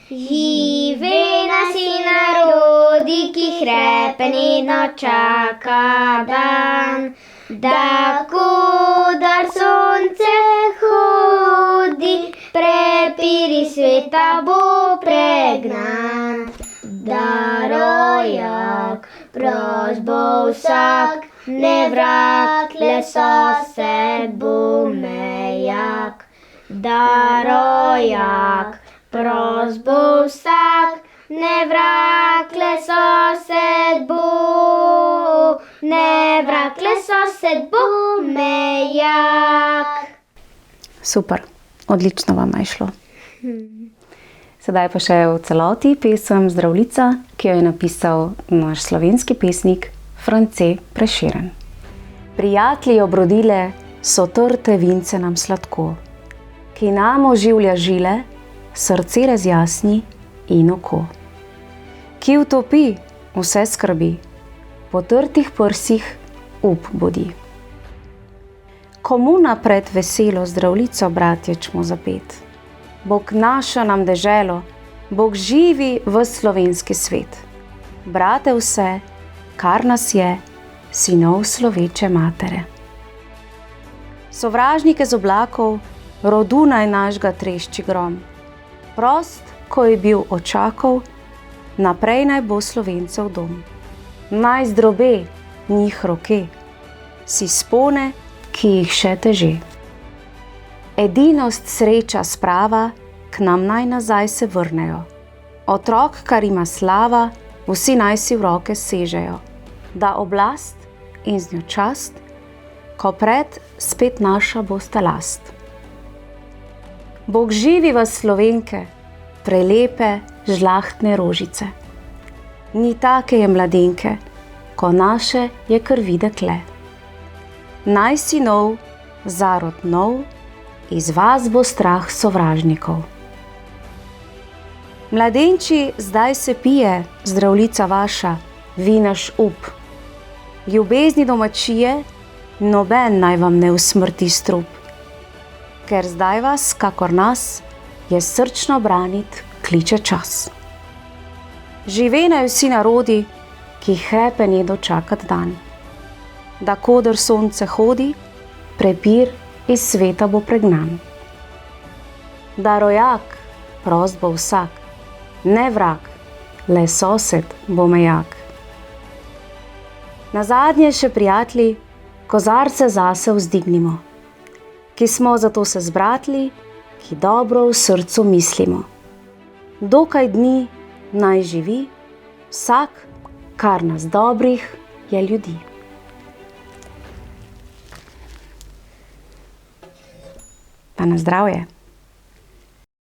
Živi nasi narodi, ki hrepenedno čaka dan, da kudar sonce hodi, prepiri sveta bo pregnan. Da rojak prost bo vsak, ne vrag, le sosed bo mejak. Da rojak prost bo vsak, ne vrag, le sosed bo, ne vrag, le sosed bo mejak. Super, odlično vam je šlo. Sedaj pa še v celoti pesem Zdravljica, ki jo je napisal naš slovenski pesnik France Prešeren. Prijatelji obrodile so trte vince nam sladko, ki nam oživlja žile, srce razjasni in oko. Ki utopi vse skrbi, po trtih prsih up budi. Komu napred veselo Zdravljico, bratje, čmo zapet? Bog naša nam deželo, Bog živi v slovenski svet. Brate vse, kar nas je, sinov sloveče matere. Sovražnike z oblakov, rodu naj našga trešči grom. Prost, ko je bil očakov, naprej naj bo Slovencev dom. Naj zdrobe njih roke, si spone, ki jih še teže. Edinost, sreča, sprava, k nam naj nazaj se vrnejo. Otrok, kar ima slava, vsi naj si v roke sežejo. Da oblast in z njo čast, ko pred spet naša bosta last. Bog živi vas Slovenke, prelepe, žlahtne rožice. Ni take je mladenke, ko naše je krvi dekle. Naj sinov, zarod nov, iz vas bo strah sovražnikov. Mladenči, zdaj se pije, Zdravljica vaša, vi naš up. Ljubezni domačije, noben naj vam ne usmrti strup. Ker zdaj vas, kakor nas, je srčno branit kliče čas. Živenajo vsi narodi, ki hrepenedo čakat dan. Da koder sonce hodi, prepir iz sveta bo pregnan. Da rojak prost bo vsak, ne vrag, le sosed bo mejak. Nazadnje še prijatelji, kozarce zase vzdignimo, ki smo zato se zbratli, ki dobro v srcu mislimo. Dokaj dni naj živi vsak, kar nas dobrih je ljudi. Pa na zdravje!